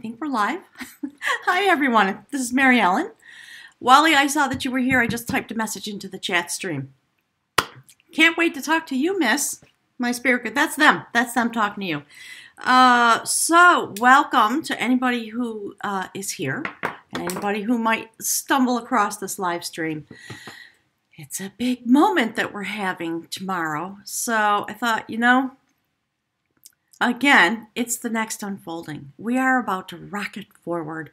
think we're live. Hi, everyone. This is Mary Ellen. Wally, I saw that you were here. I just typed a message into the chat stream. Can't wait to talk to you, miss. My spirit guide. That's them. That's them talking to you. So, welcome to anybody who is here and anybody who might stumble across this live stream. It's a big moment that we're having tomorrow. So, I thought, again, it's the next unfolding. We are about to rocket forward,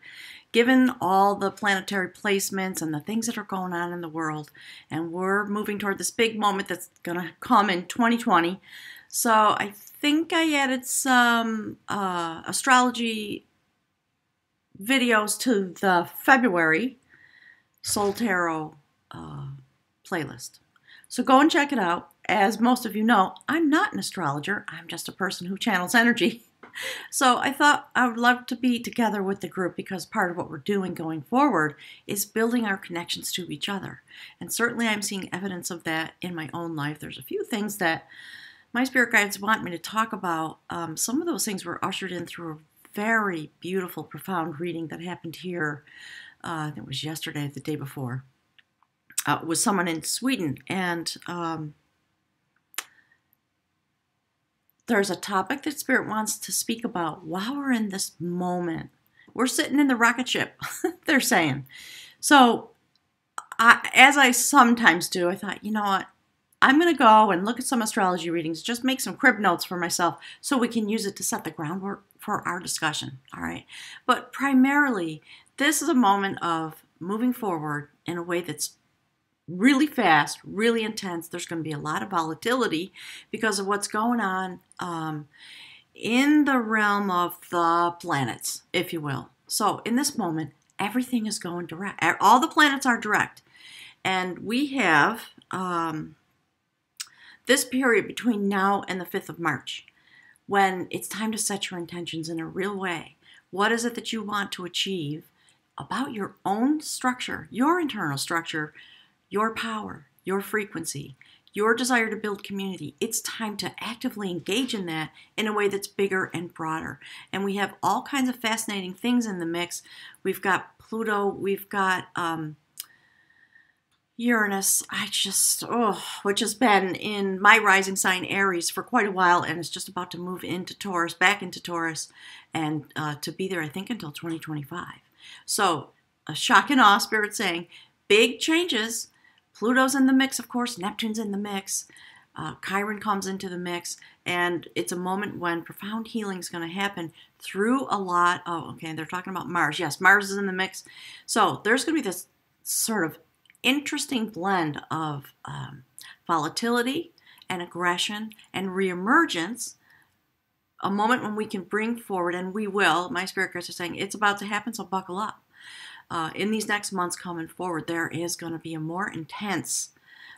given all the planetary placements and the things that are going on in the world. And we're moving toward this big moment that's going to come in 2020. So I think I added some astrology videos to the February Soul Tarot playlist. So go and check it out. As most of you know, I'm not an astrologer. I'm just a person who channels energy. So I thought I would love to be together with the group because part of what we're doing going forward is building our connections to each other. And certainly I'm seeing evidence of that in my own life. There's a few things that my spirit guides want me to talk about. Some of those things were ushered in through a very beautiful, profound reading that happened here. I think it was yesterday, the day before. It was someone in Sweden, and there's a topic that Spirit wants to speak about while we're in this moment. We're sitting in the rocket ship, they're saying. So, as I sometimes do, I thought, you know what? I'm going to go and look at some astrology readings, just make some crib notes for myself so we can use it to set the groundwork for our discussion, all right? But primarily, this is a moment of moving forward in a way that's really fast, really intense. There's going to be a lot of volatility because of what's going on in the realm of the planets, if you will. So in this moment, everything is going direct. All the planets are direct. And we have this period between now and the 5th of March when it's time to set your intentions in a real way. What is it that you want to achieve about your own structure, your internal structure, your power, your frequency, your desire to build community? It's time to actively engage in that in a way that's bigger and broader. And we have all kinds of fascinating things in the mix. We've got Pluto, we've got Uranus, which has been in my rising sign Aries for quite a while, and it's just about to move into Taurus, back into Taurus, and to be there, I think, until 2025. So, a shock and awe, Spirit saying, big changes. Pluto's in the mix, of course. Neptune's in the mix. Chiron comes into the mix. And it's a moment when profound healing is going to happen through a lot of... Okay, they're talking about Mars. Yes, Mars is in the mix. So there's going to be this sort of interesting blend of volatility and aggression and reemergence. A moment when we can bring forward, and we will, my spirit guides are saying, it's about to happen, so buckle up. In these next months coming forward, there is going to be a more intense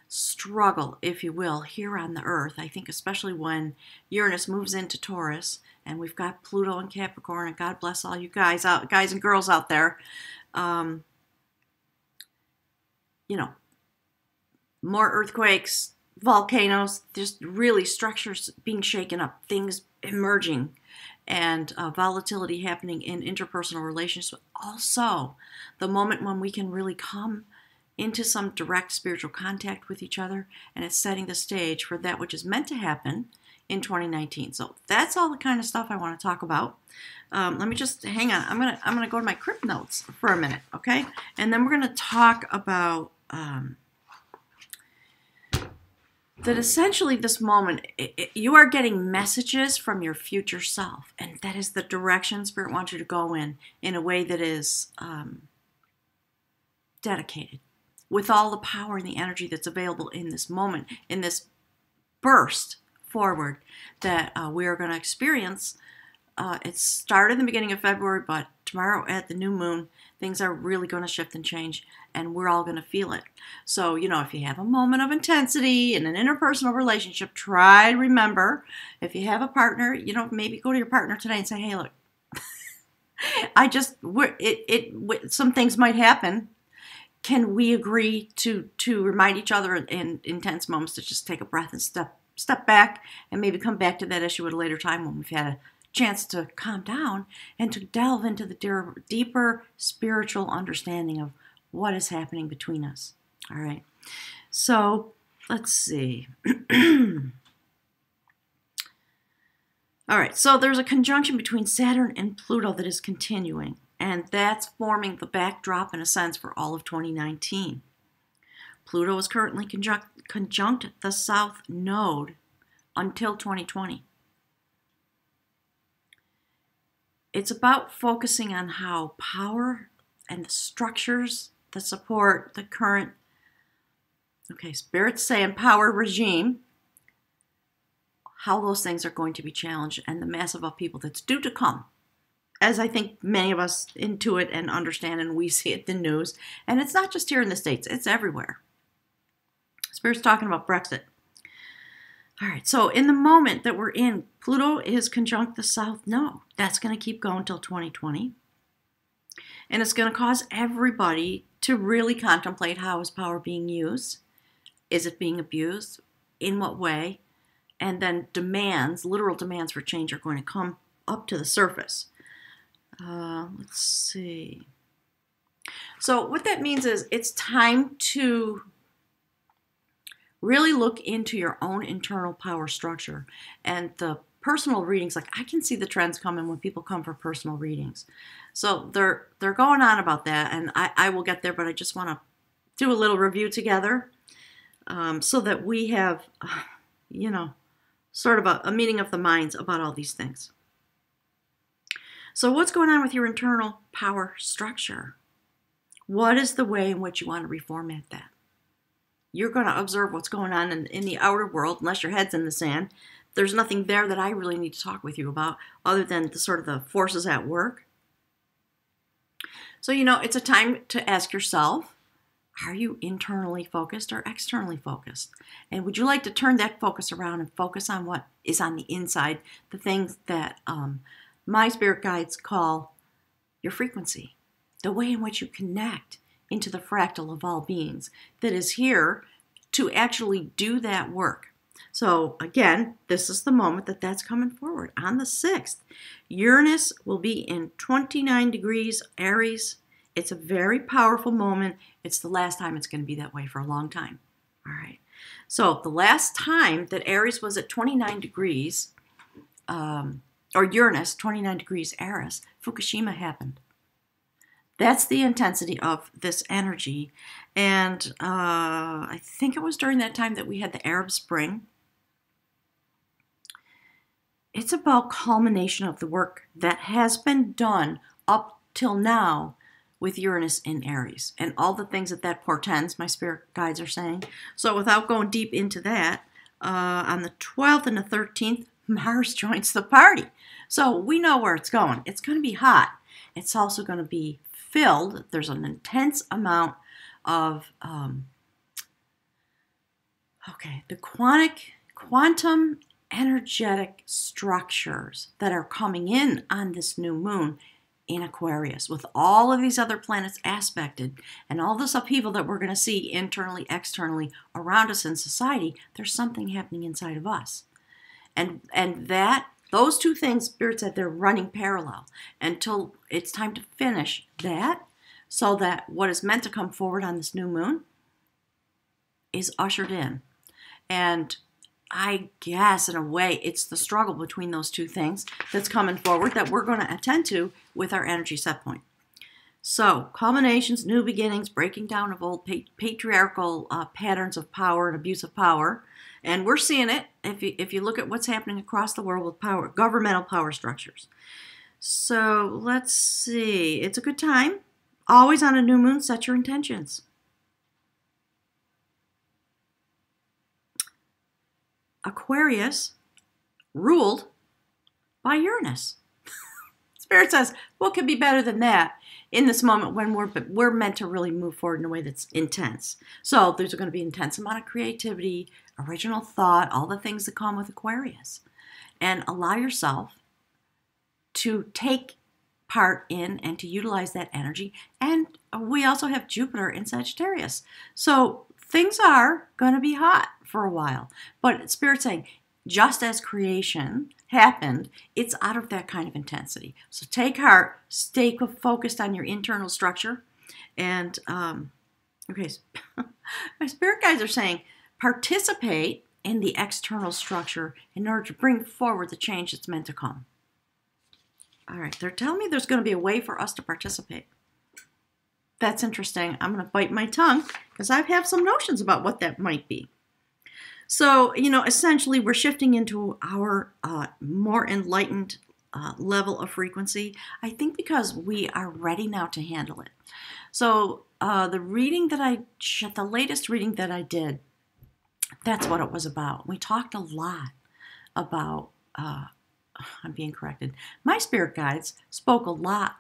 struggle, if you will, here on the earth. I think especially when Uranus moves into Taurus, and we've got Pluto and Capricorn, and God bless all you guys and girls out there. More earthquakes, volcanoes, just really structures being shaken up, things emerging, and volatility happening in interpersonal relationships. Also, the moment when we can really come into some direct spiritual contact with each other, and it's setting the stage for that which is meant to happen in 2019. So that's all the kind of stuff I want to talk about. Let me just hang on. I'm gonna go to my crypt notes for a minute, okay? And then we're gonna talk about that essentially this moment, you are getting messages from your future self, and that is the direction Spirit wants you to go in a way that is dedicated, with all the power and the energy that's available in this moment, in this burst forward that we are going to experience. It started in the beginning of February, but tomorrow at the new moon, things are really going to shift and change, and we're all going to feel it. So, if you have a moment of intensity in an interpersonal relationship, try to remember, if you have a partner, maybe go to your partner today and say, hey, look, some things might happen. Can we agree to remind each other in intense moments to just take a breath and step back and maybe come back to that issue at a later time when we've had a chance to calm down and to delve into the deeper spiritual understanding of what is happening between us. All right. So let's see. All right. So there's a conjunction between Saturn and Pluto that is continuing, and that's forming the backdrop in a sense for all of 2019. Pluto is currently conjunct the South Node until 2020. It's about focusing on how power and the structures that support the current, spirits say power regime, how those things are going to be challenged and the massive upheaval that's due to come. As I think many of us intuit and understand, and we see it in the news. And it's not just here in the States, it's everywhere. Spirit's talking about Brexit. All right, so in the moment that we're in, Pluto is conjunct the South Node. That's going to keep going until 2020. And it's going to cause everybody to really contemplate, how is power being used? Is it being abused? In what way? And then demands, literal demands for change, are going to come up to the surface. Let's see. So what that means is it's time to really look into your own internal power structure. And the personal readings, like I can see the trends coming when people come for personal readings. So they're going on about that, and I will get there, but I just want to do a little review together so that we have, sort of a meeting of the minds about all these things. So what's going on with your internal power structure? What is the way in which you want to reformat that? You're going to observe what's going on in the outer world, unless your head's in the sand. There's nothing there that I really need to talk with you about other than the sort of the forces at work. So, it's a time to ask yourself, are you internally focused or externally focused? And would you like to turn that focus around and focus on what is on the inside, the things that my spirit guides call your frequency, the way in which you connect into the fractal of all beings that is here to actually do that work. So again, this is the moment that's coming forward. On the 6th, Uranus will be in 29 degrees Aries. It's a very powerful moment. It's the last time it's going to be that way for a long time. All right. So the last time that Aries was at 29 degrees, or Uranus, 29 degrees Aries, Fukushima happened. That's the intensity of this energy. And I think it was during that time that we had the Arab Spring. It's about culmination of the work that has been done up till now with Uranus in Aries and all the things that portends, my spirit guides are saying. So without going deep into that, on the 12th and the 13th, Mars joins the party. So we know where it's going. It's going to be hot. It's also going to be filled. There's an intense amount of, the quantum energetic structures that are coming in on this new moon in Aquarius, with all of these other planets aspected and all this upheaval that we're going to see internally, externally around us in society. There's something happening inside of us. And that those two things, Spirit said, they're running parallel until it's time to finish that, so that what is meant to come forward on this new moon is ushered in. And I guess, in a way, it's the struggle between those two things that's coming forward that we're going to attend to with our energy set point. So, culminations, new beginnings, breaking down of old patriarchal patterns of power and abuse of power. And we're seeing it if you look at what's happening across the world with power, governmental power structures. So, let's see. It's a good time. Always on a new moon, set your intentions. Aquarius ruled by Uranus. Spirit says, what could be better than that in this moment when we're meant to really move forward in a way that's intense? So there's going to be an intense amount of creativity, original thought, all the things that come with Aquarius. And allow yourself to take part in and to utilize that energy. And we also have Jupiter in Sagittarius. So things are going to be hot for a while. But Spirit's saying, just as creation happened, it's out of that kind of intensity. So take heart, stay focused on your internal structure. And, okay, my spirit guides are saying, participate in the external structure in order to bring forward the change that's meant to come. All right, they're telling me there's going to be a way for us to participate. That's interesting. I'm going to bite my tongue because I have some notions about what that might be. So, you know, essentially we're shifting into our more enlightened level of frequency, I think because we are ready now to handle it. So the latest reading that I did, that's what it was about. We talked a lot about, I'm being corrected, my spirit guides spoke a lot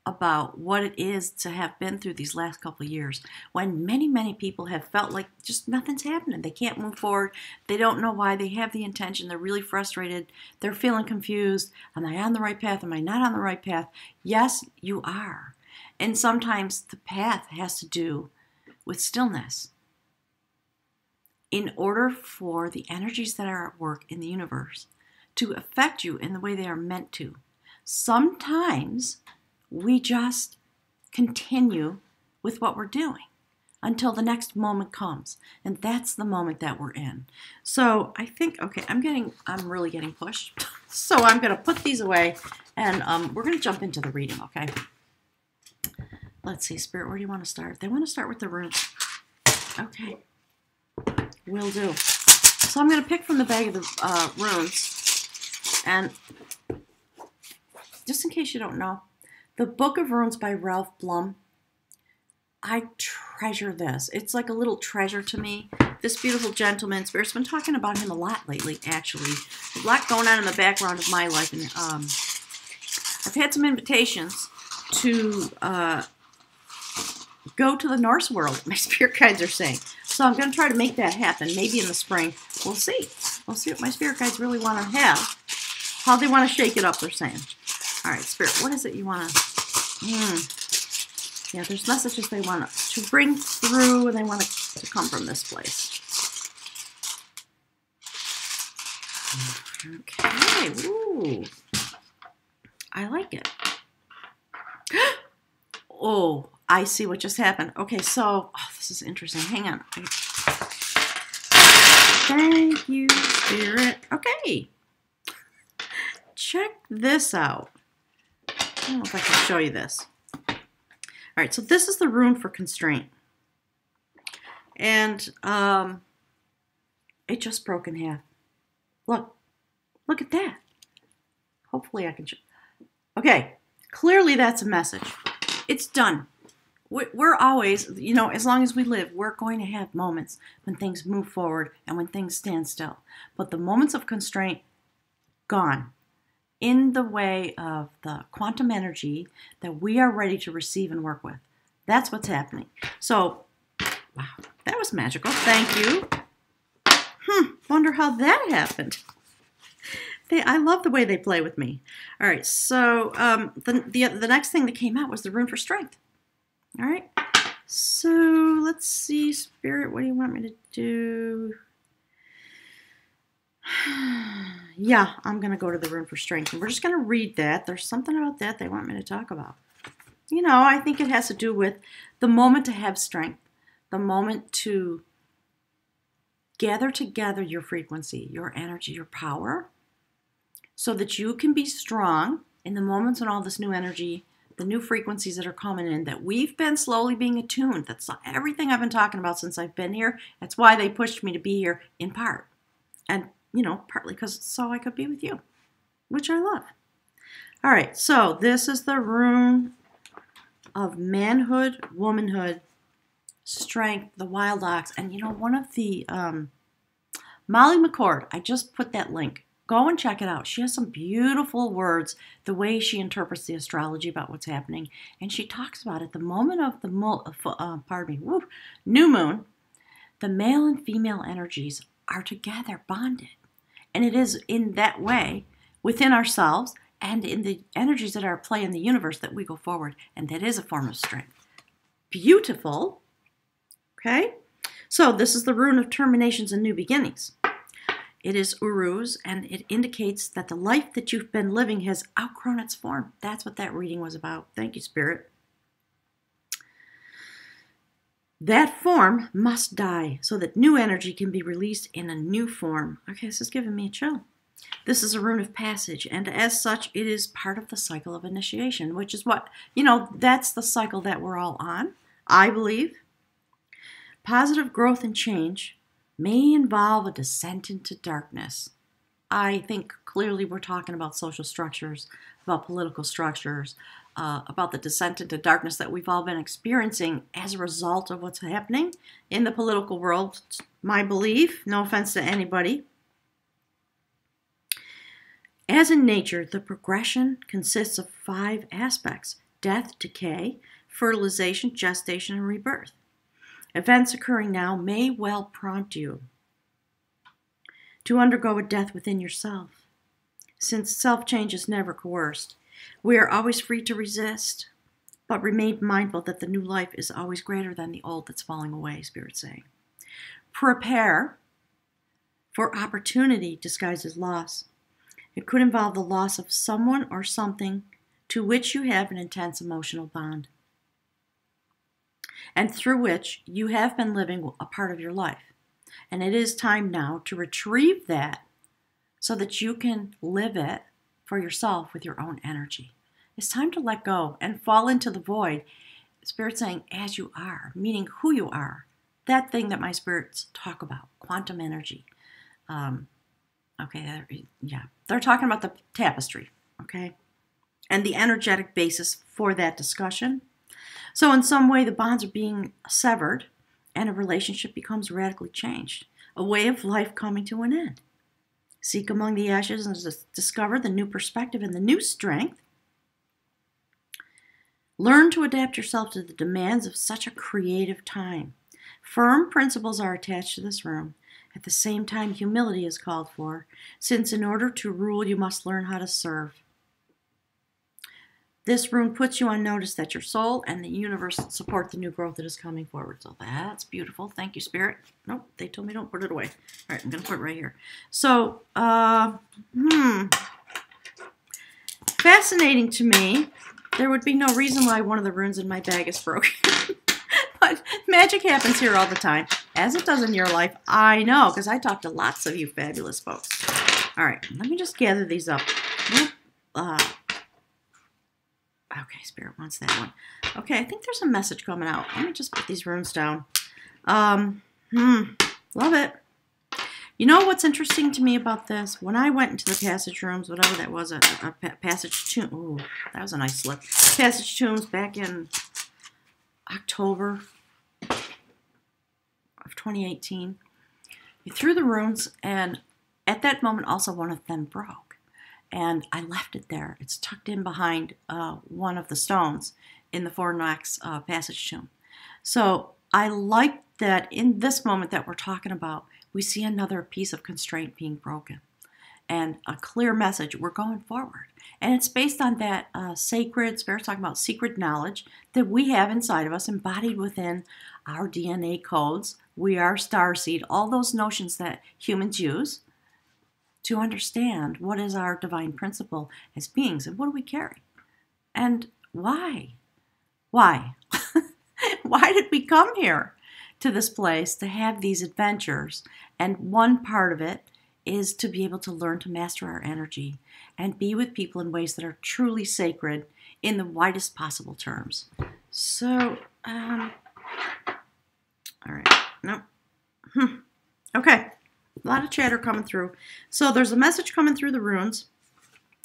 about what it is to have been through these last couple of years when many, many people have felt like just nothing's happening. They can't move forward. They don't know why. They have the intention. They're really frustrated. They're feeling confused. Am I on the right path? Am I not on the right path? Yes, you are. And sometimes the path has to do with stillness. In order for the energies that are at work in the universe to affect you in the way they are meant to, sometimes we just continue with what we're doing until the next moment comes. And that's the moment that we're in. So I think, okay, I'm really getting pushed. So I'm going to put these away and we're going to jump into the reading, okay? Let's see, Spirit, where do you want to start? They want to start with the runes. Okay, will do. So I'm going to pick from the bag of the runes. And just in case you don't know, the Book of Runes by Ralph Blum, I treasure this. It's like a little treasure to me. This beautiful gentleman, Spirit's been talking about him a lot lately, actually. There's a lot going on in the background of my life. And I've had some invitations to go to the Norse world, my spirit guides are saying. So I'm going to try to make that happen, maybe in the spring. We'll see. We'll see what my spirit guides really want to have. How they want to shake it up, they're saying. All right, Spirit, what is it you want to... Yeah, there's messages they want to bring through, and they want to come from this place. Okay, ooh. I like it. Oh, I see what just happened. Okay, so, oh, this is interesting. Hang on. Thank you, Spirit. Okay. Check this out. I don't know if I can show you this. All right, so this is the rune for constraint. And it just broke in half. Look at that. Hopefully I can show. Okay, clearly that's a message. It's done. We're always, you know, as long as we live, we're going to have moments when things move forward and when things stand still. But the moments of constraint, gone. In the way of the quantum energy that we are ready to receive and work with. That's what's happening. So, wow, that was magical. Thank you. Wonder how that happened. I love the way they play with me. All right, so the next thing that came out was the rune for strength. All right, so let's see, Spirit, what do you want me to do? Yeah, I'm going to go to the rune for strength. And we're just going to read that. There's something about that they want me to talk about. You know, I think it has to do with the moment to have strength. The moment to gather together your frequency, your energy, your power. So that you can be strong in the moments when all this new energy, the new frequencies that are coming in, that we've been slowly being attuned. That's everything I've been talking about since I've been here. That's why they pushed me to be here in part. And you know, partly because so I could be with you, which I love. All right, so this is the rune of manhood, womanhood, strength, the wild ox. And you know, one of the, Molly McCord, I just put that link. Go and check it out. She has some beautiful words, the way she interprets the astrology about what's happening. And she talks about it, the moment of the new moon, the male and female energies are together, bonded. And it is in that way, within ourselves and in the energies that are at play in the universe, that we go forward. And that is a form of strength. Beautiful. Okay? So this is the rune of terminations and new beginnings. It is Uruz, and it indicates that the life that you've been living has outgrown its form. That's what that reading was about. Thank you, Spirit. That form must die so that new energy can be released in a new form. Okay, this is giving me a chill. This is a rune of passage, and as such, it is part of the cycle of initiation, which is what, that's the cycle that we're all on, I believe. Positive growth and change may involve a descent into darkness. I think clearly we're talking about social structures, about political structures, about the descent into darkness that we've all been experiencing as a result of what's happening in the political world. It's my belief, no offense to anybody. As in nature, the progression consists of 5 aspects: death, decay, fertilization, gestation, and rebirth. Events occurring now may well prompt you to undergo a death within yourself. Since self-change is never coerced, we are always free to resist, but remain mindful that the new life is always greater than the old that's falling away, Spirit's saying. Prepare for opportunity disguised as loss. It could involve the loss of someone or something to which you have an intense emotional bond, and through which you have been living a part of your life. And it is time now to retrieve that so that you can live it for yourself with your own energy. It's time to let go and fall into the void. Spirit saying, as you are, meaning who you are. That thing that my spirits talk about, quantum energy. They're talking about the tapestry, okay? And the energetic basis for that discussion. So in some way, the bonds are being severed and a relationship becomes radically changed. A way of life coming to an end. Seek among the ashes and discover the new perspective and the new strength. Learn to adapt yourself to the demands of such a creative time. Firm principles are attached to this room. At the same time, humility is called for, since in order to rule, you must learn how to serve. This rune puts you on notice that your soul and the universe support the new growth that is coming forward. So that's beautiful. Thank you, Spirit. Nope, they told me don't put it away. All right, I'm going to put it right here. So, fascinating to me. There would be no reason why one of the runes in my bag is broken. But magic happens here all the time, as it does in your life. I know, because I talk to lots of you fabulous folks. All right, let me just gather these up. Okay, Spirit wants that one. Okay, I think there's a message coming out. Let me just put these runes down. Love it. You know what's interesting to me about this? When I went into the passage rooms, whatever that was, a passage tomb. Ooh, that was a nice slip. Passage tombs back in October of 2018. You threw the runes, and at that moment, also one of them broke. And I left it there. It's tucked in behind one of the stones in the Fornax passage tomb. So I like that in this moment that we're talking about, we see another piece of constraint being broken. And a clear message, we're going forward. And it's based on that sacred, Spirit's talking about secret knowledge that we have inside of us, embodied within our DNA codes. We are starseed, all those notions that humans use to understand what is our divine principle as beings and what do we carry and why. Why did we come here to this place to have these adventures? And one part of it is to be able to learn to master our energy and be with people in ways that are truly sacred in the widest possible terms. So, all right, no, okay. A lot of chatter coming through. So there's a message coming through the runes.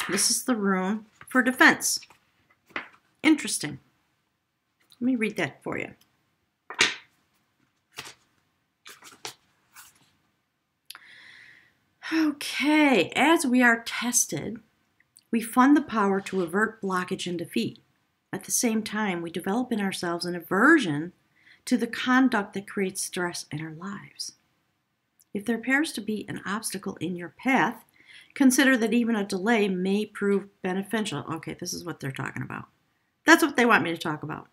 This is the rune for defense. Interesting. Let me read that for you. Okay, as we are tested, we fund the power to avert blockage and defeat. At the same time, we develop in ourselves an aversion to the conduct that creates stress in our lives. If there appears to be an obstacle in your path, consider that even a delay may prove beneficial. Okay, this is what they're talking about. That's what they want me to talk about.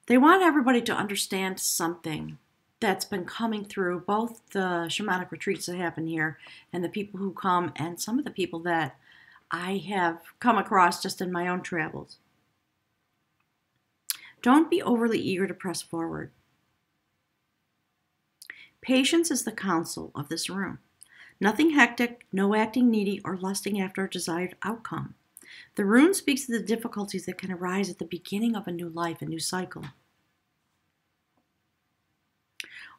They want everybody to understand something that's been coming through both the shamanic retreats that happen here and the people who come and some of the people that I have come across just in my own travels. Don't be overly eager to press forward. Patience is the counsel of this room. Nothing hectic, no acting needy or lusting after a desired outcome. The rune speaks of the difficulties that can arise at the beginning of a new life, a new cycle.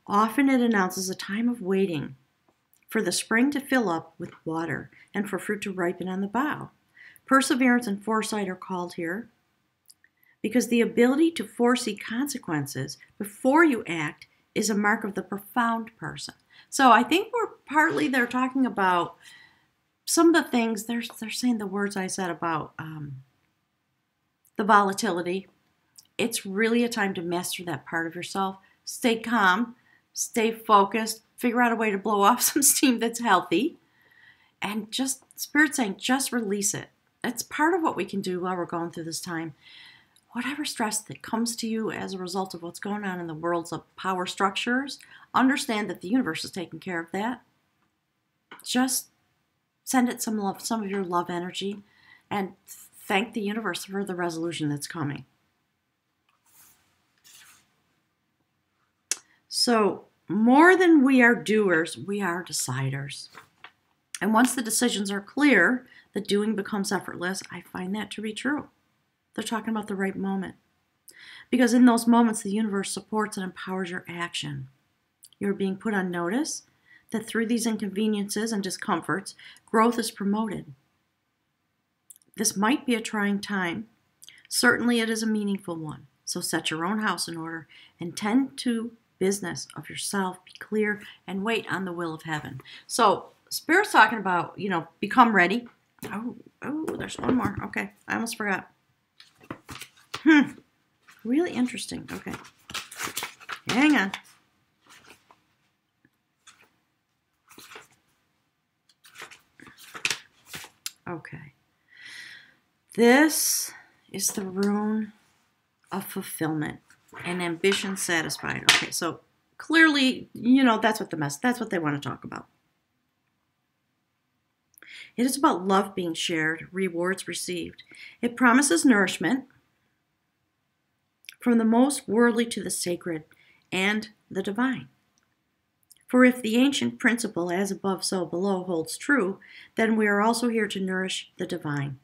Often it announces a time of waiting for the spring to fill up with water and for fruit to ripen on the bough. Perseverance and foresight are called here because the ability to foresee consequences before you act is a mark of the profound person. So I think they're talking about some of the things, they're saying the words I said about the volatility. It's really a time to master that part of yourself. Stay calm, stay focused, figure out a way to blow off some steam that's healthy, and just, Spirit's saying, just release it. It's part of what we can do while we're going through this time. Whatever stress that comes to you as a result of what's going on in the worlds of power structures, understand that the universe is taking care of that. Just send it some love, some of your love energy, and thank the universe for the resolution that's coming. So, more than we are doers, we are deciders. And once the decisions are clear, the doing becomes effortless. I find that to be true. They're talking about the right moment. Because in those moments, the universe supports and empowers your action. You're being put on notice that through these inconveniences and discomforts, growth is promoted. This might be a trying time. Certainly it is a meaningful one. So set your own house in order and tend to business of yourself. Be clear and wait on the will of heaven. So Spirit's talking about, become ready. Oh, there's one more. Okay, I almost forgot. Really interesting. Okay. Hang on. Okay. This is the rune of fulfillment and ambition satisfied. Okay, so clearly, that's what they want to talk about. It is about love being shared, rewards received. It promises nourishment from the most worldly to the sacred and the divine. For if the ancient principle, as above, so below, holds true, then we are also here to nourish the divine.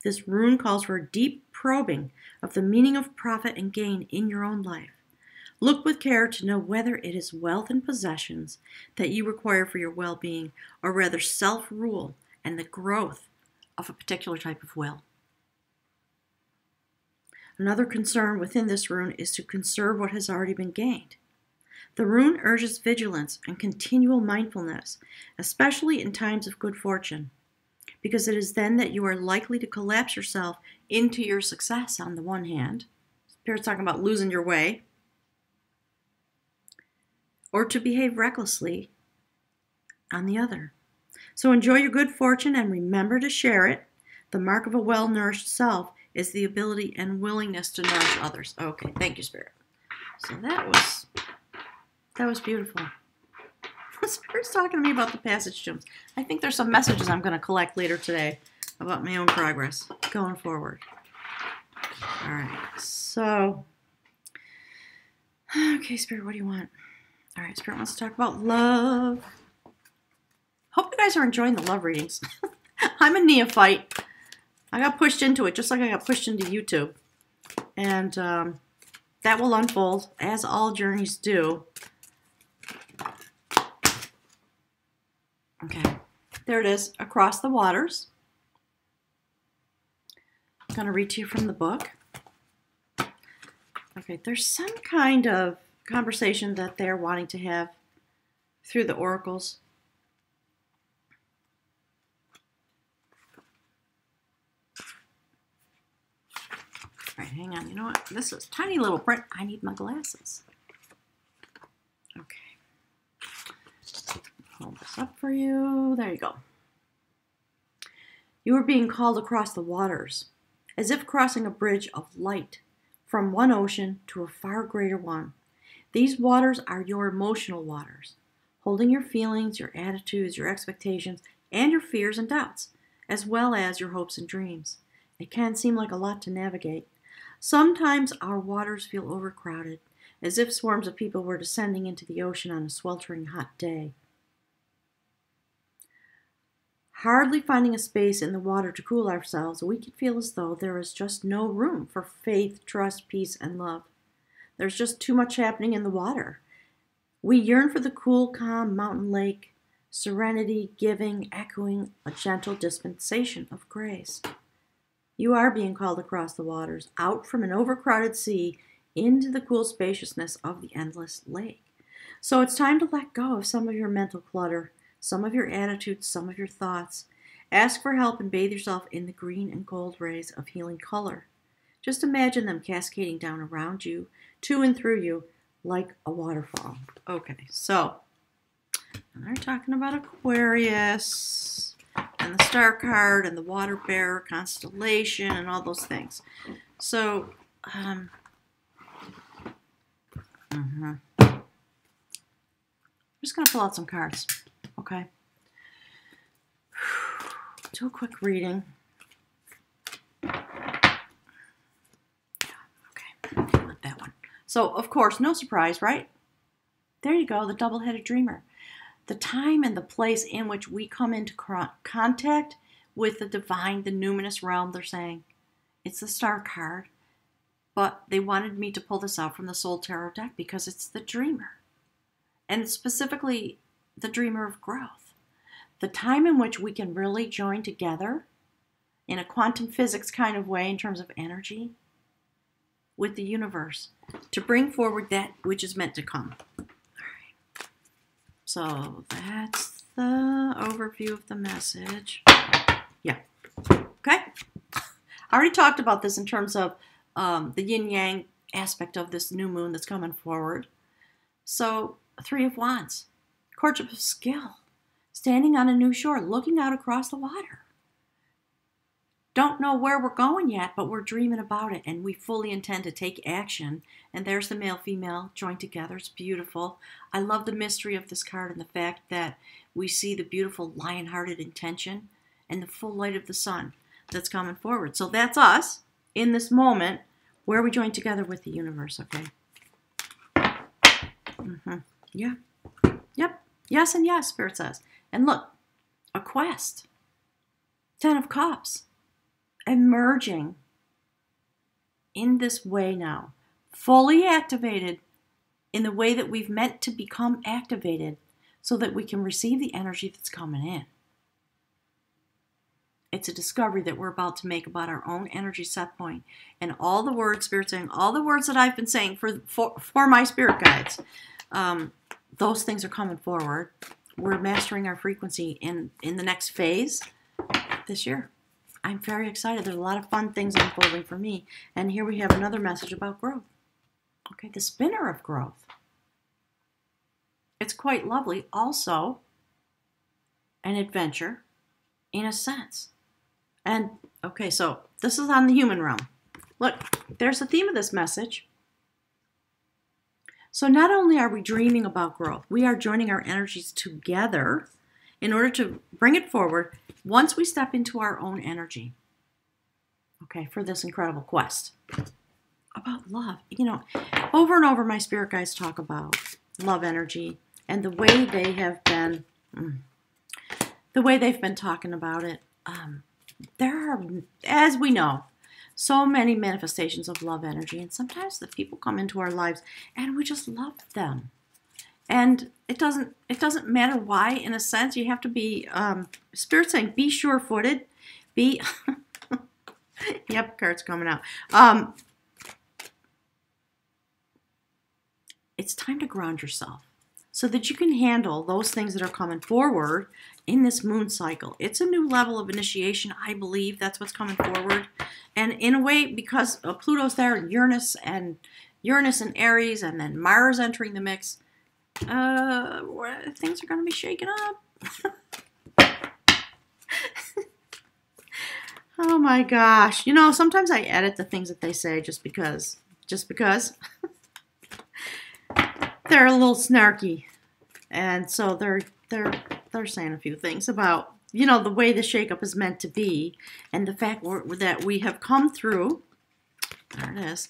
This rune calls for a deep probing of the meaning of profit and gain in your own life. Look with care to know whether it is wealth and possessions that you require for your well-being, or rather self-rule and the growth of a particular type of will. Another concern within this rune is to conserve what has already been gained. The rune urges vigilance and continual mindfulness, especially in times of good fortune, because it is then that you are likely to collapse yourself into your success on the one hand. Spirit's talking about losing your way, or to behave recklessly on the other. So enjoy your good fortune and remember to share it. The mark of a well-nourished self is the ability and willingness to nourish others. Okay, thank you, Spirit. So that was beautiful. Spirit's talking to me about the passage gems. I think there's some messages I'm going to collect later today about my own progress going forward. All right, so, okay, Spirit, what do you want? All right, Spirit wants to talk about love. Hope you guys are enjoying the love readings. I'm a neophyte. I got pushed into it just like I got pushed into YouTube. And that will unfold, as all journeys do. Okay, there it is, Across the Waters. I'm going to read to you from the book. Okay, there's some kind of conversation that they're wanting to have through the oracles. All right, hang on. You know what? This is tiny little print. I need my glasses. Okay. Hold this up for you. There you go. You are being called across the waters, as if crossing a bridge of light from one ocean to a far greater one. These waters are your emotional waters, holding your feelings, your attitudes, your expectations, and your fears and doubts, as well as your hopes and dreams. It can seem like a lot to navigate. Sometimes our waters feel overcrowded, as if swarms of people were descending into the ocean on a sweltering hot day. Hardly finding a space in the water to cool ourselves, we can feel as though there is just no room for faith, trust, peace, and love. There's just too much happening in the water. We yearn for the cool, calm mountain lake, serenity, giving, echoing a gentle dispensation of grace. You are being called across the waters, out from an overcrowded sea, into the cool spaciousness of the endless lake. So it's time to let go of some of your mental clutter, some of your attitudes, some of your thoughts. Ask for help and bathe yourself in the green and gold rays of healing color. Just imagine them cascading down around you, to and through you, like a waterfall. Okay, so we're talking about Aquarius and the star card and the water bearer constellation and all those things. So, I'm just going to pull out some cards, okay? Do a quick reading. Okay, not that one. So, of course, no surprise, right? There you go, the double-headed dreamer. The time and the place in which we come into contact with the divine, the numinous realm, they're saying. It's the star card, but they wanted me to pull this out from the Soul Tarot deck because it's the dreamer. And specifically, the dreamer of growth. The time in which we can really join together in a quantum physics kind of way in terms of energy with the universe to bring forward that which is meant to come. All right. So that's the overview of the message. Yeah. Okay. I already talked about this in terms of the yin-yang aspect of this new moon that's coming forward. So, Three of Wands, courtship of skill, standing on a new shore, looking out across the water. Don't know where we're going yet, but we're dreaming about it, and we fully intend to take action. And there's the male-female joined together. It's beautiful. I love the mystery of this card and the fact that we see the beautiful lion-hearted intention and the full light of the sun that's coming forward. So that's us in this moment where we join together with the universe, okay? Yeah. Yep. Yes and yes, Spirit says. And look, a quest. 10 of Cups. Emerging in this way now. Fully activated in the way that we've meant to become activated so that we can receive the energy that's coming in. It's a discovery that we're about to make about our own energy set point. And all the words, Spirit saying, all the words that I've been saying for my spirit guides, those things are coming forward. We're mastering our frequency in the next phase this year. I'm very excited. There's a lot of fun things unfolding for me. And here we have another message about growth. Okay, the spinner of growth. It's quite lovely. Also, an adventure in a sense. And, okay, so this is on the human realm. Look, there's the theme of this message. So not only are we dreaming about growth, we are joining our energies together in order to bring it forward once we step into our own energy. Okay, for this incredible quest. About love. You know, over and over my spirit guides talk about love energy and the way they have been, they've been talking about it. There are, as we know, so many manifestations of love energy, and sometimes the people come into our lives and we just love them. And it doesn't matter why, in a sense. You have to be, Spirit saying, be sure-footed, be, yep, card's coming out. It's time to ground yourself so that you can handle those things that are coming forward in this moon cycle. It's a new level of initiation, I believe. That's what's coming forward. And in a way, because Pluto's there, and Uranus and Aries, and then Mars entering the mix, things are going to be shaken up. Oh my gosh. You know, sometimes I edit the things that they say just because. they're a little snarky, and so they're saying a few things about, you know, the way the shakeup is meant to be, and the fact that we have come through. There it is.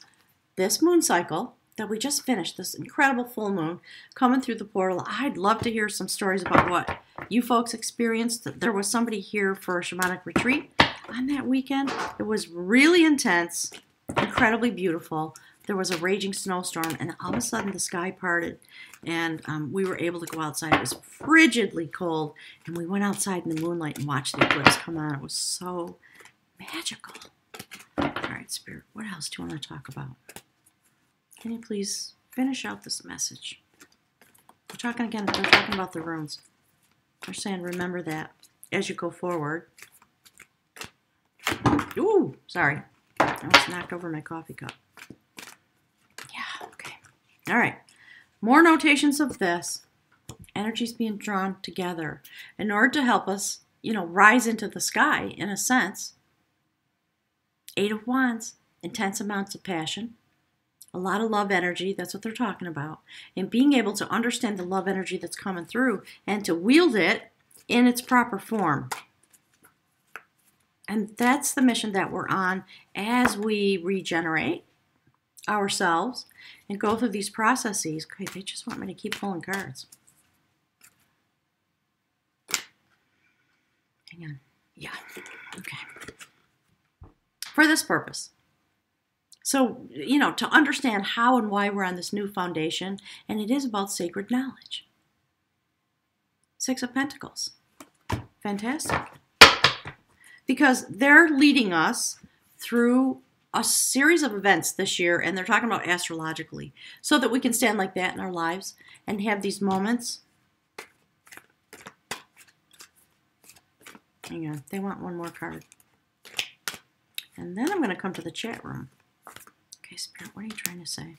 This moon cycle that we just finished, this incredible full moon coming through the portal. I'd love to hear some stories about what you folks experienced. There was somebody here for a shamanic retreat on that weekend. It was really intense, incredibly beautiful. There was a raging snowstorm, and all of a sudden the sky parted, and we were able to go outside. It was frigidly cold, and we went outside in the moonlight and watched the eclipse come on. It was so magical. All right, Spirit, what else do you want to talk about? Can you please finish out this message? We're talking again, they're talking about the runes. They're saying remember that as you go forward. Ooh, sorry. I almost knocked over my coffee cup. Yeah, okay. All right. More notations of this. Energies being drawn together in order to help us, you know, rise into the sky in a sense. 8 of Wands, intense amounts of passion, a lot of love energy, that's what they're talking about, and being able to understand the love energy that's coming through and to wield it in its proper form. And that's the mission that we're on as we regenerate ourselves and go through these processes. Okay, they just want me to keep pulling cards. Hang on. Yeah, okay. For this purpose. So, you know, to understand how and why we're on this new foundation, and it is about sacred knowledge. 6 of Pentacles. Fantastic. Because they're leading us through a series of events this year, and they're talking about astrologically, so that we can stand like that in our lives and have these moments. Hang on, they want one more card. And then I'm going to come to the chat room. Okay, Spirit, what are you trying to say?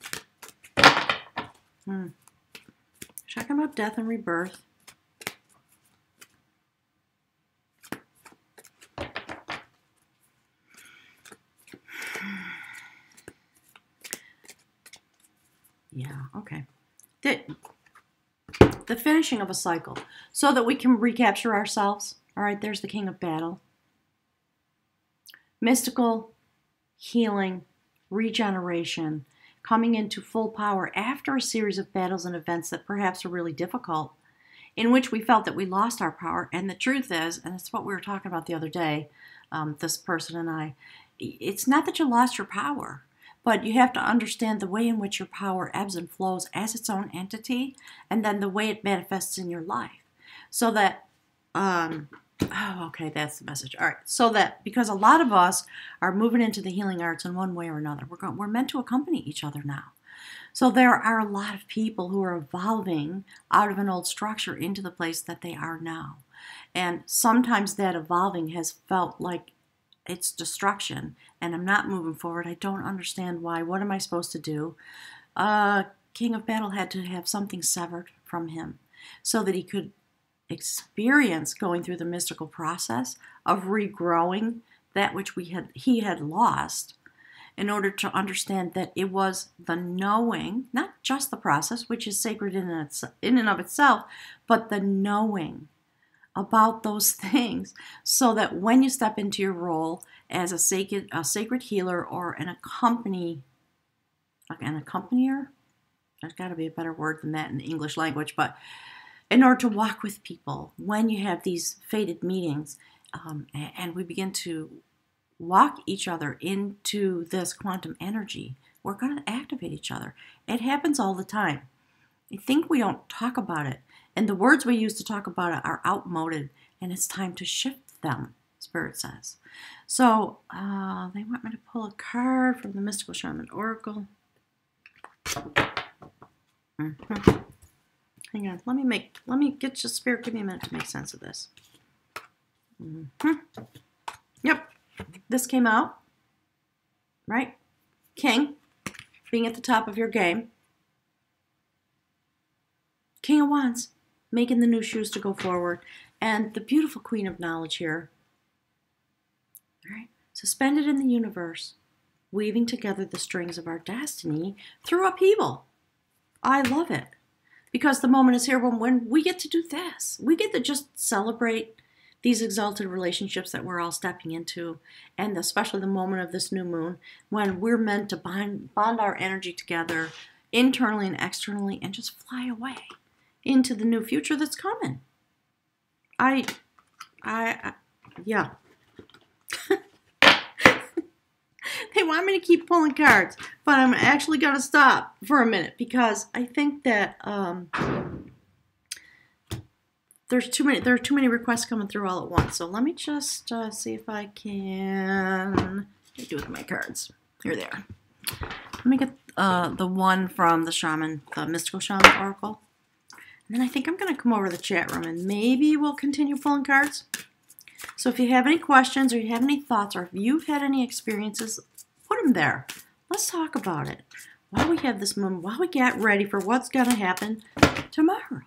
Talking about death and rebirth. Yeah, okay. The finishing of a cycle so that we can recapture ourselves. All right, there's the King of Battle. Mystical healing, regeneration, coming into full power after a series of battles and events that perhaps are really difficult, in which we felt that we lost our power. And the truth is, and it's what we were talking about the other day, this person and I, it's not that you lost your power, but you have to understand the way in which your power ebbs and flows as its own entity, and then the way it manifests in your life. So that, oh, okay, that's the message. All right, so that because a lot of us are moving into the healing arts in one way or another, we're meant to accompany each other now. So there are a lot of people who are evolving out of an old structure into the place that they are now. And sometimes that evolving has felt like it's destruction, and I'm not moving forward. I don't understand why. What am I supposed to do? King of Battle had to have something severed from him so that he could experience going through the mystical process of regrowing that which he had lost, in order to understand that it was the knowing, not just the process, which is sacred in and of itself, but the knowing about those things, so that when you step into your role as a sacred healer or an accompanier, there's got to be a better word than that in the English language, but in order to walk with people, when you have these fated meetings, and we begin to walk each other into this quantum energy, we're going to activate each other. It happens all the time. I think we don't talk about it, and the words we use to talk about it are outmoded, and it's time to shift them, Spirit says. So they want me to pull a card from the Mystical Shaman Oracle. Hang on, let me get your Spirit, give me a minute to make sense of this. Yep, this came out, right? King, being at the top of your game. King of Wands, making the new shoes to go forward. And the beautiful Queen of Knowledge here. All right, suspended in the universe, weaving together the strings of our destiny through upheaval. I love it. Because the moment is here when we get to do this. We get to just celebrate these exalted relationships that we're all stepping into, and especially the moment of this new moon, when we're meant to bond our energy together internally and externally and just fly away into the new future that's coming. Yeah. They want me to keep pulling cards, but I'm actually going to stop for a minute because I think that there are too many requests coming through all at once. So let me just see if I can do with my cards. Here they are. Let me get the one from the Mystical Shaman Oracle. And then I think I'm going to come over to the chat room and maybe we'll continue pulling cards. So if you have any questions or you have any thoughts or if you've had any experiences, put them there. Let's talk about it. While we have this moon, while we get ready for what's going to happen tomorrow.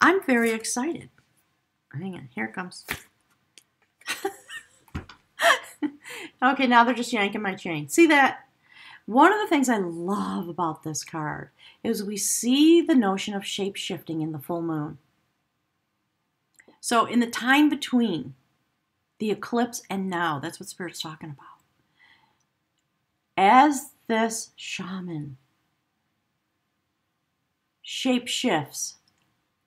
I'm very excited. Hang on, here it comes. Okay, now they're just yanking my chain. See that? One of the things I love about this card is we see the notion of shape-shifting in the full moon. So in the time between the eclipse and now, that's what Spirit's talking about. As this shaman shape shifts,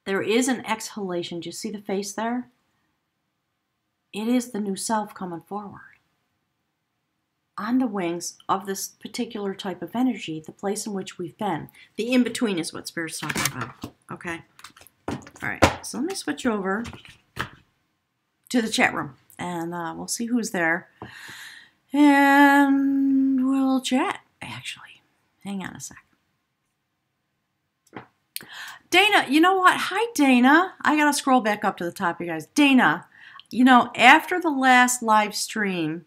there is an exhalation. Do you see the face there? It is the new self coming forward. On the wings of this particular type of energy, the place in which we've been. The in-between is what Spirit's talking about. Okay? All right. So let me switch over to the chat room. And we'll see who's there. And we'll chat, actually. Hang on a sec. Dana, you know what? Hi, Dana. I got to scroll back up to the top, you guys. Dana, you know, after the last live stream,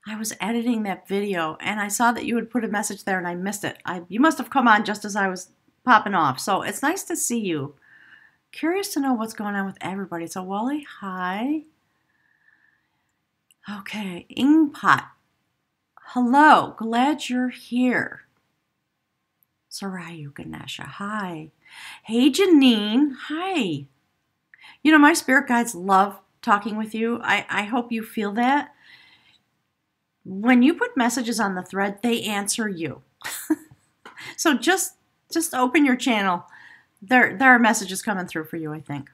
I was editing that video, and I saw that you had put a message there, and I missed it. You must have come on just as I was popping off. So it's nice to see you. Curious to know what's going on with everybody. So, Wally, hi. Okay, Ingpot. Hello, glad you're here. Sarayu Ganesha, hi. Hey, Janine, hi. You know, my spirit guides love talking with you. I hope you feel that. When you put messages on the thread, they answer you. So just open your channel. There are messages coming through for you, I think.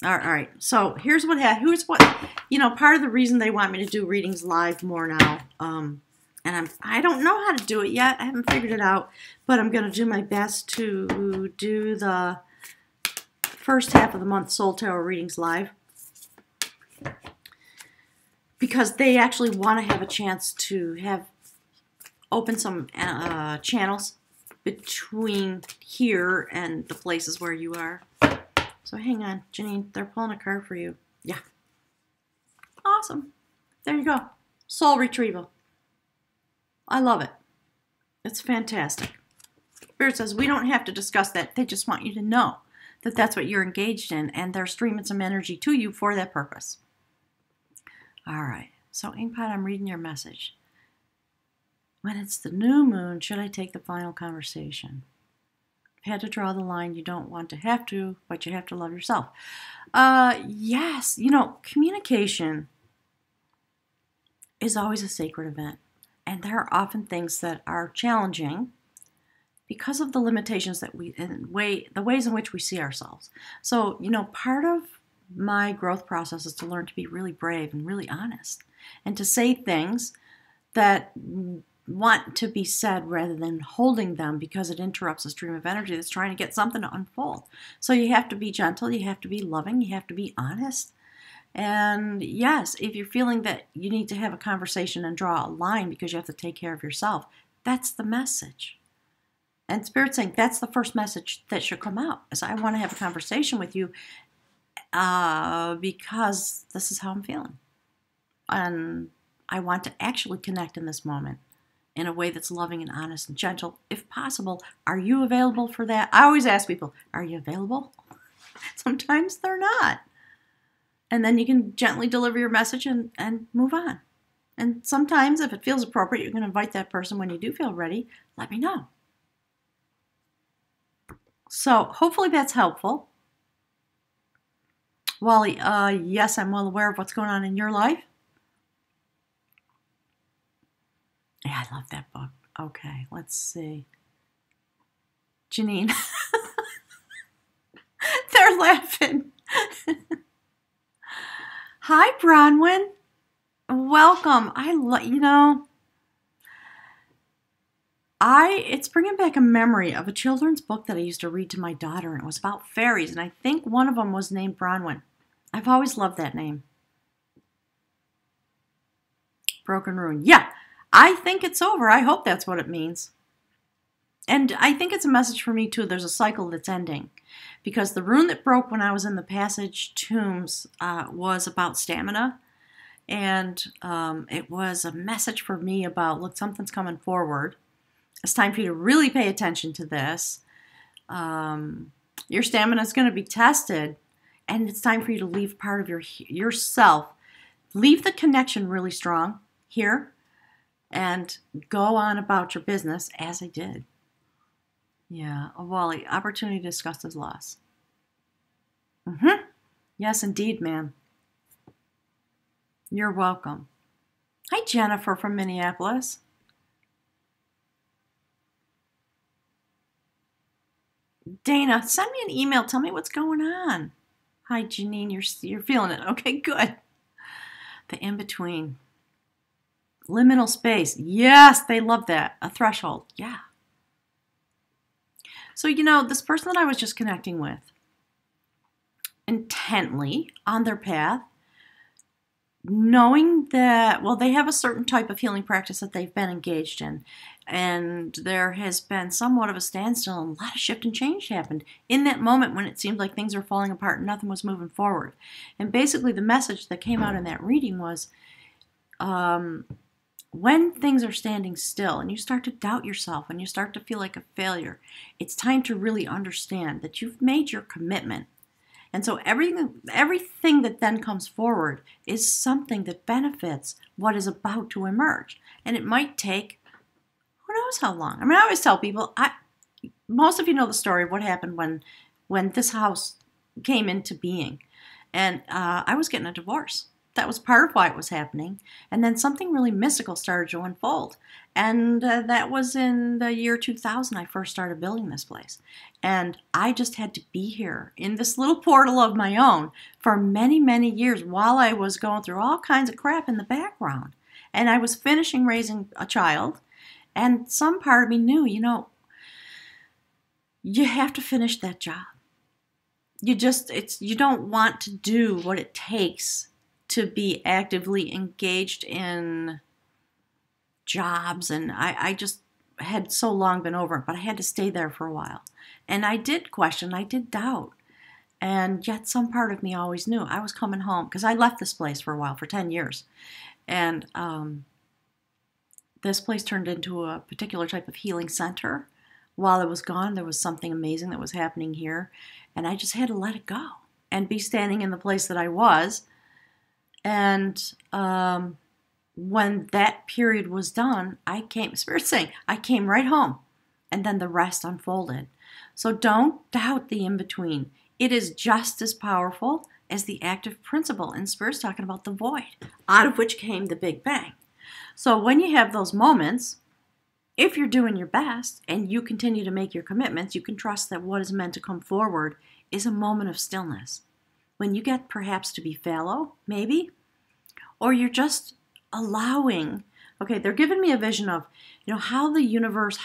All right. So here's what, you know, part of the reason they want me to do readings live more now, and I don't know how to do it yet. I haven't figured it out, but I'm going to do my best to do the first half of the month Soul Tarot readings live, because they actually want to have a chance to open some channels between here and the places where you are. So hang on, Janine, they're pulling a card for you. Yeah. Awesome. There you go. Soul retrieval. I love it. It's fantastic. Spirit says we don't have to discuss that. They just want you to know that that's what you're engaged in, and they're streaming some energy to you for that purpose. All right. So, Inkpot, I'm reading your message. When it's the new moon, should I take the final conversation? I've had to draw the line. You don't want to have to, but you have to love yourself. Yes. You know, communication is always a sacred event. And there are often things that are challenging because of the limitations that the ways in which we see ourselves. So, you know, part of my growth process is to learn to be really brave and really honest and to say things that want to be said rather than holding them because it interrupts a stream of energy that's trying to get something to unfold. So you have to be gentle, you have to be loving, you have to be honest. And yes, if you're feeling that you need to have a conversation and draw a line because you have to take care of yourself, that's the message. And Spirit's saying that's the first message that should come out. Is I want to have a conversation with you because this is how I'm feeling. And I want to actually connect in this moment in a way that's loving and honest and gentle. If possible, are you available for that? I always ask people, are you available? Sometimes they're not. And then you can gently deliver your message and move on. And sometimes, if it feels appropriate, you can invite that person when you do feel ready. Let me know. So hopefully that's helpful. Wally, yes, I'm well aware of what's going on in your life. Yeah, I love that book. Okay, let's see. Janine. They're laughing. Hi, Bronwyn. Welcome. It's bringing back a memory of a children's book that I used to read to my daughter, and it was about fairies, and I think one of them was named Bronwyn. I've always loved that name. Broken Rune. Yeah, I think it's over. I hope that's what it means. And I think it's a message for me, too. There's a cycle that's ending. Because the rune that broke when I was in the Passage Tombs was about stamina. And it was a message for me about, look, something's coming forward. It's time for you to really pay attention to this. Your stamina is going to be tested. And it's time for you to leave part of yourself. Leave the connection really strong here. And go on about your business, as I did. Yeah, Wally, opportunity discussed as loss. Yes, indeed, ma'am. You're welcome. Hi, Jennifer from Minneapolis. Dana, send me an email. Tell me what's going on. Hi, Janine. You're feeling it. Okay, good. The in-between. Liminal space. Yes, they love that. A threshold. Yeah. So, this person that I was just connecting with, intently on their path, knowing that, well, they have a certain type of healing practice that they've been engaged in, and there has been somewhat of a standstill, and a lot of shift and change happened in that moment when it seemed like things were falling apart and nothing was moving forward. And basically the message that came out in that reading was, when things are standing still and you start to doubt yourself and you start to feel like a failure, it's time to really understand that you've made your commitment. And so everything that then comes forward is something that benefits what is about to emerge. And it might take, who knows how long. I mean, I always tell people, most of you know the story of what happened when this house came into being. And I was getting a divorce. That was part of why it was happening. And then something really mystical started to unfold. And that was in the year 2000 I first started building this place. And I just had to be here in this little portal of my own for many, many years while I was going through all kinds of crap in the background. And I was finishing raising a child. And some part of me knew, you have to finish that job. You don't want to do what it takes to be actively engaged in jobs, and I just had so long been over it, but I had to stay there for a while. And I did question, I did doubt, and yet some part of me always knew I was coming home, because I left this place for a while, for 10 years. And this place turned into a particular type of healing center. While I was gone, there was something amazing that was happening here, and I just had to let it go and be standing in the place that I was. And when that period was done, Spirit's saying, I came right home. And then the rest unfolded. So don't doubt the in-between. It is just as powerful as the active principle. And Spirit's talking about the void, out of which came the Big Bang. So when you have those moments, if you're doing your best and you continue to make your commitments, you can trust that what is meant to come forward is a moment of stillness. When you get perhaps to be fallow, maybe, or you're just allowing, okay, they're giving me a vision of, how the universe,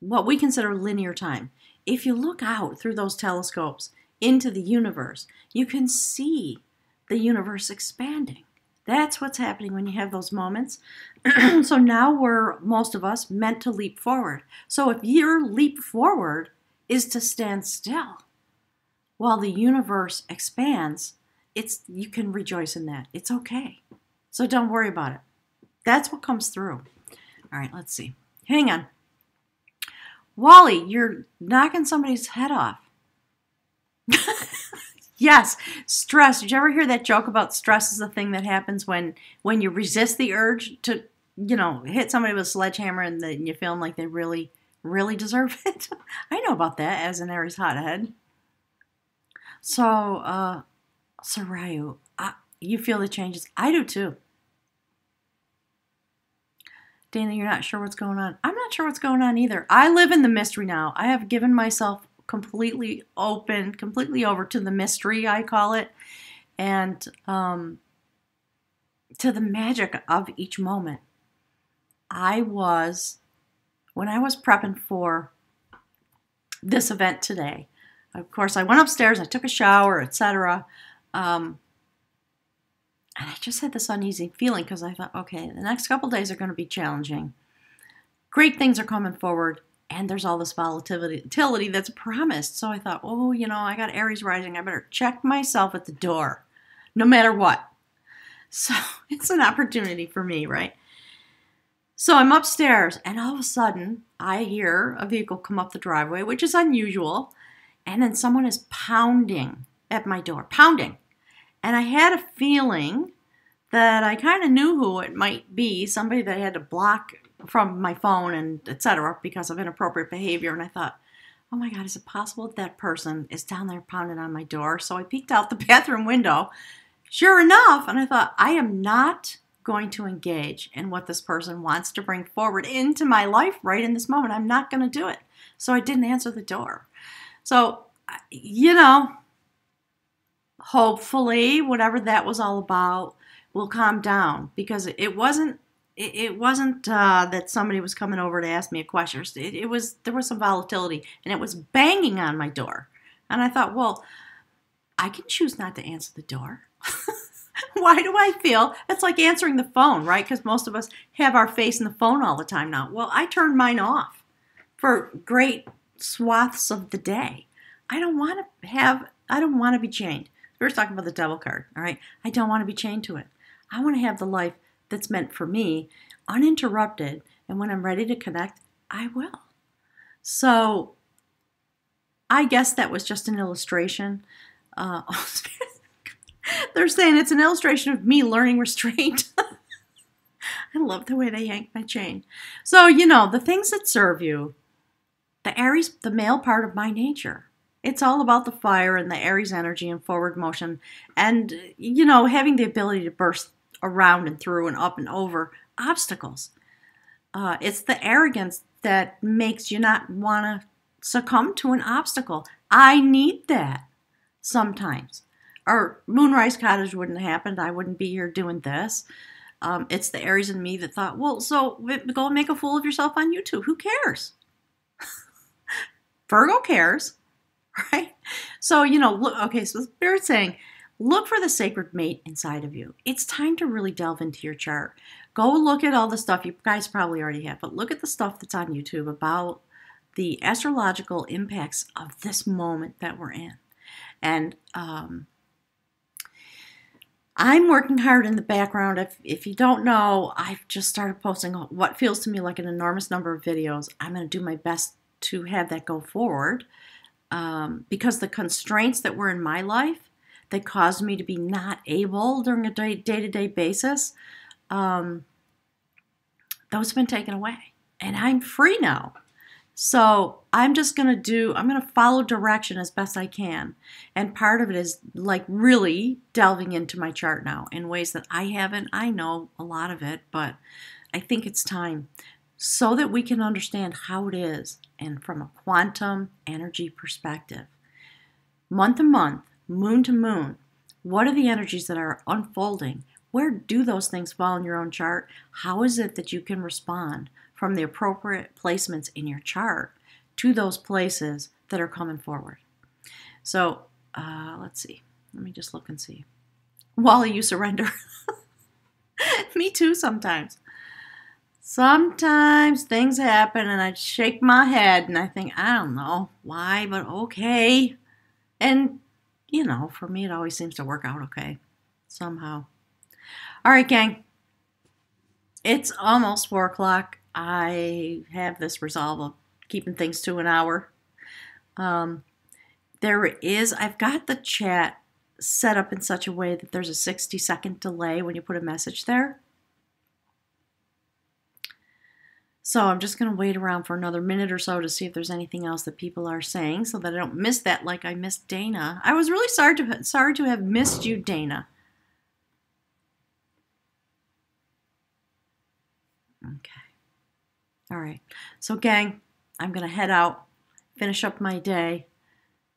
what we consider linear time. If you look out through those telescopes into the universe, you can see the universe expanding. That's what's happening when you have those moments. So now most of us, meant to leap forward. So if your leap forward is to stand still, while the universe expands, you can rejoice in that. It's okay. So don't worry about it. That's what comes through. All right, let's see. Hang on. Wally, you're knocking somebody's head off. Yes, stress. Did you ever hear that joke about stress is the thing that happens when you resist the urge to, hit somebody with a sledgehammer and then you feel like they really really deserve it. I know about that as an Aries hothead. So, Ryu, you feel the changes. I do too. Dana, you're not sure what's going on. I'm not sure what's going on either. I live in the mystery now. I have given myself completely over to the mystery, I call it, and to the magic of each moment. When I was prepping for this event today, of course, I went upstairs, I took a shower, etc. And I just had this uneasy feeling because I thought, okay, the next couple days are going to be challenging. Great things are coming forward, and there's all this volatility that's promised. So I thought, oh, I got Aries rising. I better check myself at the door, no matter what. So it's an opportunity for me, right? So I'm upstairs, and all of a sudden, I hear a vehicle come up the driveway, which is unusual, and then someone is pounding at my door, pounding. And I had a feeling that I kind of knew who it might be, somebody that I had to block from my phone and etc. because of inappropriate behavior. And I thought, oh my God, is it possible that person is down there pounding on my door? So I peeked out the bathroom window. Sure enough, and I thought, I am not going to engage in what this person wants to bring forward into my life right in this moment. I'm not going to do it. So I didn't answer the door. So, hopefully whatever that was all about will calm down, because it wasn't that somebody was coming over to ask me a question. There was some volatility, and it was banging on my door. And I thought, well, I can choose not to answer the door. Why do I feel it's like answering the phone, right? Because most of us have our face in the phone all the time now. Well, I turned mine off for great swaths of the day. I don't want to be chained. We were talking about the devil card, all right? I don't want to be chained to it. I want to have the life that's meant for me, uninterrupted, and when I'm ready to connect, I will. So I guess that was just an illustration. They're saying it's an illustration of me learning restraint. I love the way they yanked my chain. So, the things that serve you, the Aries, the male part of my nature, it's all about the fire and the Aries energy and forward motion and, having the ability to burst around and through and up and over obstacles. It's the arrogance that makes you not want to succumb to an obstacle. I need that sometimes. Or Moon Rise Cottage wouldn't have happened. I wouldn't be here doing this. It's the Aries in me that thought, well, so go and make a fool of yourself on YouTube. Who cares? Virgo cares, right? So, look, okay, so Spirit's saying, look for the sacred mate inside of you. It's time to really delve into your chart. Go look at all the stuff you guys probably already have, but look at the stuff that's on YouTube about the astrological impacts of this moment that we're in. And I'm working hard in the background. If you don't know, I've just started posting what feels to me like an enormous number of videos. I'm going to do my best to have that go forward because the constraints that were in my life that caused me to be not able during a day-to-day basis, those have been taken away. And I'm free now. So I'm going to follow direction as best I can. And part of it is like really delving into my chart now in ways that I haven't. I know a lot of it, but I think it's time so that we can understand how it is and from a quantum energy perspective. Month to month, moon to moon, what are the energies that are unfolding? Where do those things fall in your own chart? How is it that you can respond from the appropriate placements in your chart to those places that are coming forward? So let's see. Let me just look and see. Wally, you surrender. Me too sometimes. Sometimes things happen and I shake my head and I think, I don't know why, but okay. And, for me, it always seems to work out okay somehow. All right, gang. It's almost 4 o'clock. I have this resolve of keeping things to an hour. I've got the chat set up in such a way that there's a 60-second delay when you put a message there. So I'm just going to wait around for another minute or so to see if there's anything else that people are saying so that I don't miss that like I missed Dana. I was really sorry to have missed you, Dana. Okay. All right. So, gang, I'm going to head out, finish up my day,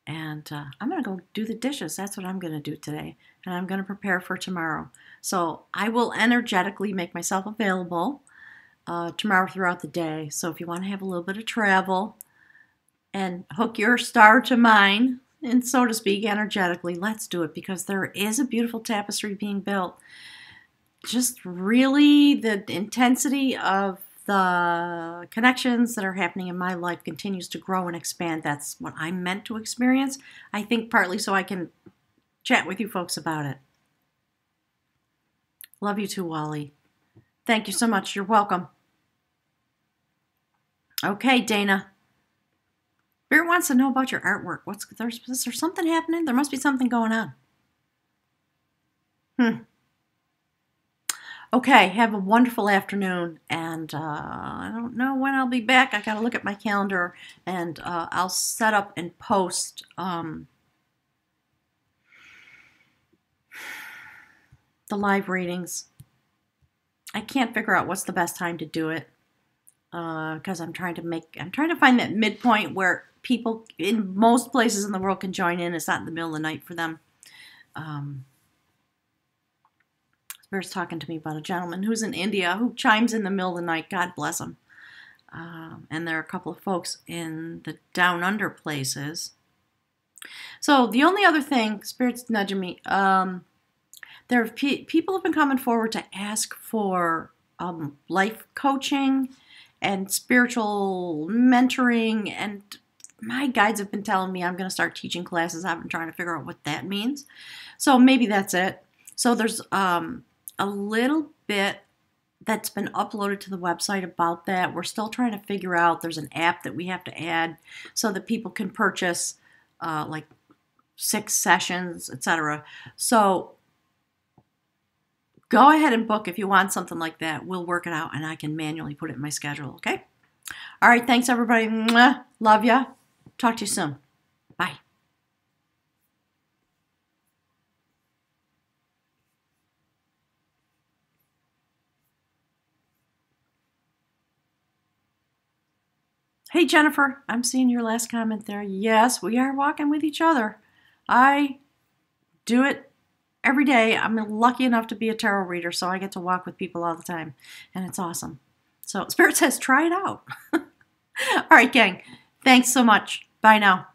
and I'm going to go do the dishes. That's what I'm going to do today. And I'm going to prepare for tomorrow. So I will energetically make myself available tomorrow throughout the day. So if you want to have a little bit of travel and hook your star to mine, and so to speak, energetically, let's do it, because there is a beautiful tapestry being built. Just really the intensity of the connections that are happening in my life continues to grow and expand. That's what I'm meant to experience. I think partly so I can chat with you folks about it. Love you too, Wally. Thank you so much. You're welcome. Okay, Dana. Spirit wants to know about your artwork. Is there something happening? There must be something going on. Okay, have a wonderful afternoon, and I don't know when I'll be back. I gotta look at my calendar, and I'll set up and post the live readings. I can't figure out what's the best time to do it, because I'm trying to find that midpoint where people in most places in the world can join in. It's not in the middle of the night for them. Spirit's talking to me about a gentleman who's in India who chimes in the middle of the night. God bless him. And there are a couple of folks in the down under places. So the only other thing, Spirit's nudging me, there are people have been coming forward to ask for life coaching and spiritual mentoring, and my guides have been telling me I'm going to start teaching classes. I've been trying to figure out what that means. So maybe that's it. So there's a little bit that's been uploaded to the website about that. We're still trying to figure out. There's an app that we have to add so that people can purchase like 6 sessions, etc. So go ahead and book if you want something like that. We'll work it out, and I can manually put it in my schedule, okay? All right, thanks, everybody. Mwah. Love ya. Talk to you soon. Bye. Hey, Jennifer, I'm seeing your last comment there. Yes, we are walking with each other. I do it every day. I'm lucky enough to be a tarot reader, so I get to walk with people all the time, and it's awesome. So Spirit says, try it out. All right, gang. Thanks so much. Bye now.